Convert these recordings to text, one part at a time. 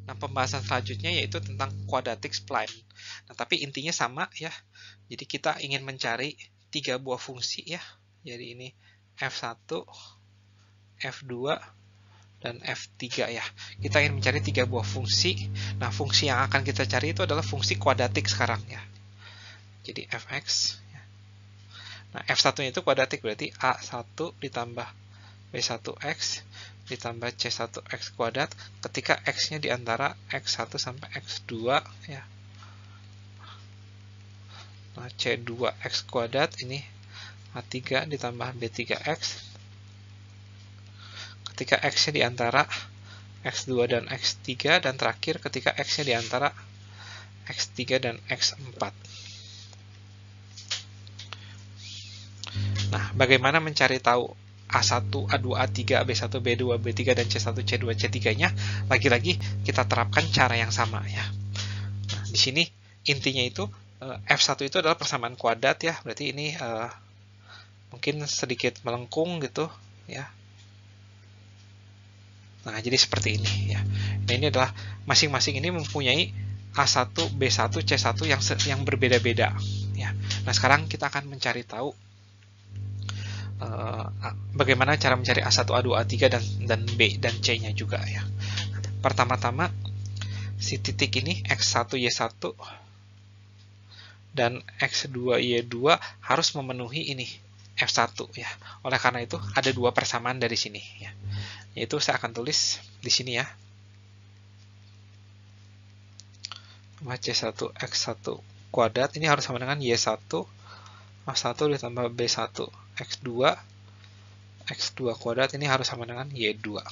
Nah, pembahasan selanjutnya yaitu tentang quadratic spline. Nah, tapi intinya sama ya. Jadi kita ingin mencari 3 buah fungsi ya. Jadi ini F1, F2, dan F3 ya. Kita ingin mencari 3 buah fungsi. Nah, fungsi yang akan kita cari itu adalah fungsi kuadratik sekarang ya. Jadi Fx. Nah, F1-nya itu kuadratik, berarti A1 ditambah B1x ditambah C1x kuadrat ketika X-nya di antara X1 sampai X2 ya. Nah, C2x kuadrat ini A3 ditambah B3x ketika X-nya di antara X2 dan X3, dan terakhir ketika X-nya di antara X3 dan X4. Nah, bagaimana mencari tahu A1, A2, A3, B1, B2, B3, dan C1, C2, C3-nya? Lagi-lagi kita terapkan cara yang sama ya. Nah, di sini intinya itu F1 itu adalah persamaan kuadrat ya. Berarti ini mungkin sedikit melengkung gitu ya. Nah, jadi seperti ini ya. Nah, ini adalah masing-masing ini mempunyai A1, B1, C1 yang berbeda-beda ya. Nah, sekarang kita akan mencari tahu bagaimana cara mencari A1, A2, A3 dan B dan C-nya juga ya. Pertama-tama si titik ini X1, Y1 dan X2, Y2 harus memenuhi ini F1 ya. Oleh karena itu ada 2 persamaan dari sini ya. Yaitu saya akan tulis di sini ya. C1 X1 kuadrat ini harus sama dengan Y1 A1 ditambah B1 X2 kuadrat ini harus sama dengan Y2.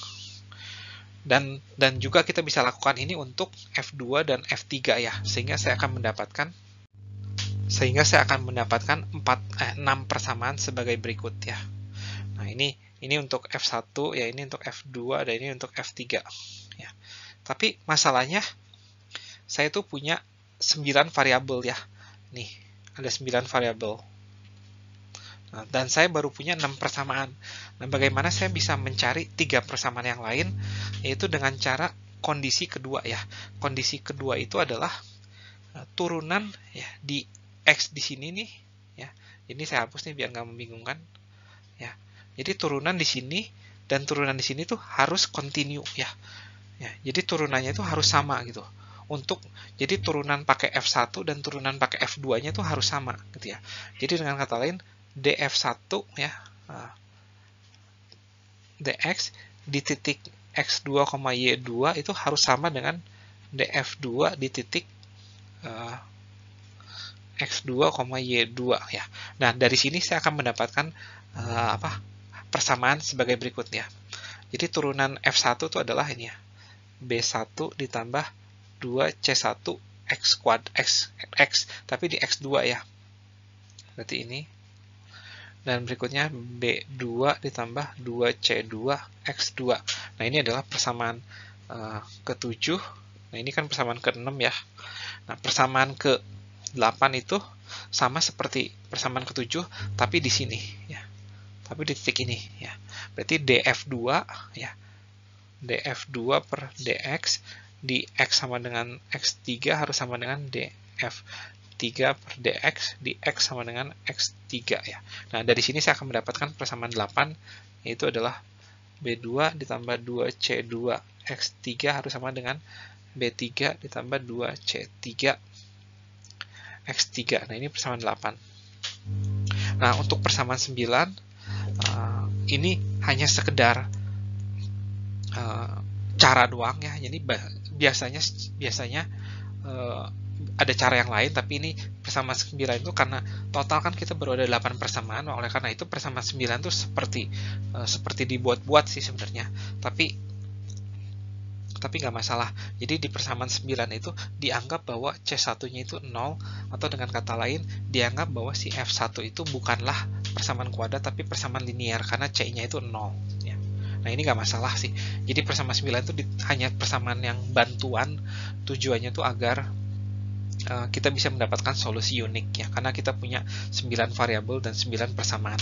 Dan juga kita bisa lakukan ini untuk F2 dan F3 ya, sehingga saya akan mendapatkan 6 persamaan sebagai berikut ya. Nah, ini untuk F1 ya, ini untuk F2 dan ini untuk F3 ya. Tapi masalahnya saya tuh punya 9 variabel ya. Nih, ada 9 variabel. Nah, dan saya baru punya 6 persamaan. Nah, bagaimana saya bisa mencari 3 persamaan yang lain? Yaitu dengan cara kondisi kedua ya. Kondisi kedua itu adalah turunan ya di X di sini nih ya. Ini saya hapus nih biar nggak membingungkan ya. Jadi turunan di sini dan turunan di sini tuh harus continue ya. Ya, jadi turunannya itu harus sama gitu. Jadi turunan pakai F1 dan turunan pakai F2-nya itu harus sama gitu ya. Jadi dengan kata lain df1 ya, dx di titik x2, y2 itu harus sama dengan df2 di titik x2, y2 ya. Nah, dari sini saya akan mendapatkan persamaan sebagai berikutnya. Jadi turunan f1 itu adalah ini ya, b1 ditambah 2c1 x tapi di x2 ya. Berarti ini. Dan berikutnya B2 ditambah 2C2 X2. Nah, ini adalah persamaan ke-7. Nah, ini kan persamaan ke-6 ya. Nah, persamaan ke-8 itu sama seperti persamaan ke-7, tapi di sini ya. Tapi di titik ini ya. Berarti df2 ya. df2 per dx di x sama dengan x3 harus sama dengan df3 per dx di x sama dengan x3 ya. Nah, dari sini saya akan mendapatkan persamaan 8, yaitu adalah B2 ditambah 2C2 X3 harus sama dengan B3 ditambah 2C3 X3. Nah, ini persamaan 8. Nah, untuk persamaan 9, ini hanya sekedar cara doang ya. Jadi biasanya ada cara yang lain, tapi ini persamaan 9 itu karena total kan kita baru ada 8 persamaan, oleh karena itu persamaan 9 itu seperti dibuat-buat sih sebenarnya, tapi nggak masalah. Jadi di persamaan 9 itu dianggap bahwa C1-nya itu 0, atau dengan kata lain dianggap bahwa si F1 itu bukanlah persamaan kuadrat tapi persamaan linear karena C-nya itu 0 ya. Nah, ini nggak masalah sih. Jadi persamaan 9 itu hanya persamaan yang bantuan, tujuannya itu agar kita bisa mendapatkan solusi unik ya, karena kita punya 9 variabel dan 9 persamaan.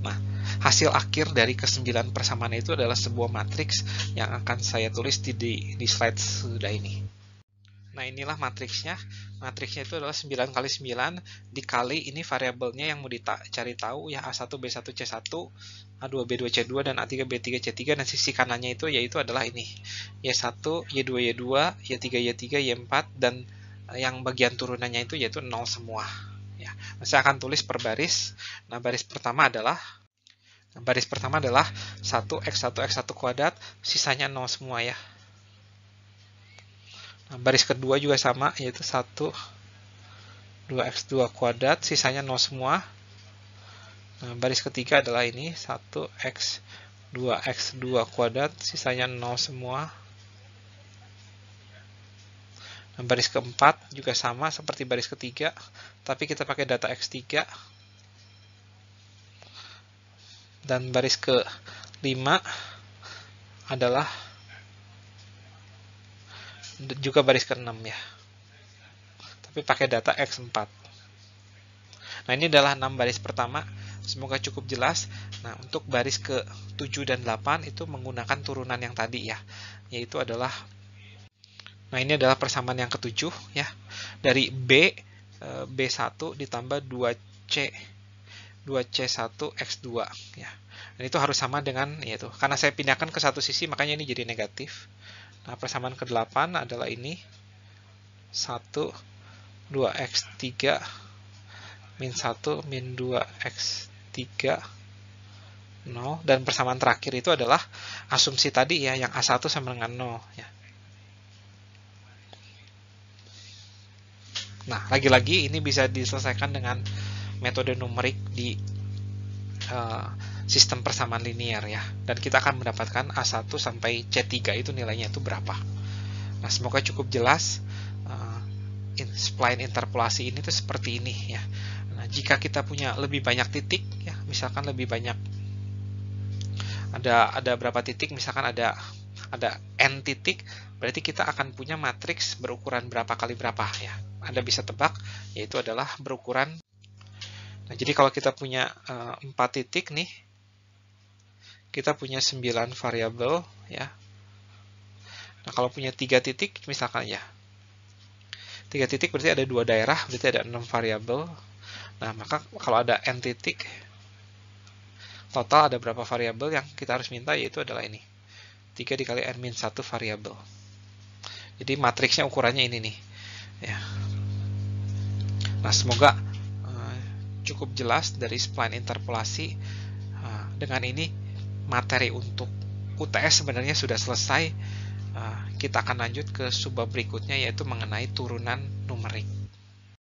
Nah, hasil akhir dari ke-9 persamaan itu adalah sebuah matriks yang akan saya tulis di slide sudah ini. Nah, inilah matriksnya. Matriksnya itu adalah 9 kali 9 dikali ini variabelnya yang mau dicari tahu ya, A1, B1, C1, A2, B2, C2, dan A3, B3, C3, dan sisi kanannya itu yaitu adalah ini. Y1, Y2, Y2, Y3, Y3, Y4, dan yang bagian turunannya itu yaitu 0 semua. Ya, saya akan tulis per baris. Nah, baris pertama adalah 1x1 x1 kuadrat, sisanya 0 semua ya. Nah, baris kedua juga sama, yaitu 1 2x2 kuadrat, sisanya 0 semua. Nah, baris ketiga adalah ini 1x2 kuadrat, sisanya 0 semua. Nah, baris keempat juga sama seperti baris ketiga, tapi kita pakai data x3. Dan baris ke-5 adalah juga baris ke-6 ya, tapi pakai data x4. Nah, ini adalah 6 baris pertama, semoga cukup jelas. Nah, untuk baris ke-7 dan 8 itu menggunakan turunan yang tadi ya, yaitu adalah, nah ini adalah persamaan yang ke-7 ya, dari B1 ditambah 2C1 X2 ya. Dan itu harus sama dengan yaitu, karena saya pindahkan ke satu sisi makanya ini jadi negatif. Nah, persamaan ke-8 adalah ini 1 2x3 min 1 min 2x3 0, dan persamaan terakhir itu adalah asumsi tadi ya, yang A1 sama dengan 0 ya. Nah, lagi-lagi ini bisa diselesaikan dengan metode numerik di sistem persamaan linear ya, dan kita akan mendapatkan A1 sampai C3 itu nilainya itu berapa. Nah, semoga cukup jelas. Spline interpolasi ini tuh seperti ini ya. Nah, jika kita punya lebih banyak titik ya, misalkan lebih banyak, ada berapa titik, misalkan ada n titik, berarti kita akan punya matriks berukuran berapa kali berapa ya. Anda bisa tebak, yaitu adalah berukuran. Nah, jadi kalau kita punya 4 titik nih, kita punya 9 variabel ya. Nah, kalau punya 3 titik misalkan ya, 3 titik berarti ada 2 daerah, berarti ada 6 variabel. Nah, maka kalau ada n titik, total ada berapa variabel yang kita harus minta, yaitu adalah ini, 3 dikali n-1 variabel. Jadi matriksnya ukurannya ini nih ya. Nah, semoga cukup jelas dari spline interpolasi. Dengan ini materi untuk UTS sebenarnya sudah selesai. Kita akan lanjut ke subbab berikutnya, yaitu mengenai turunan numerik.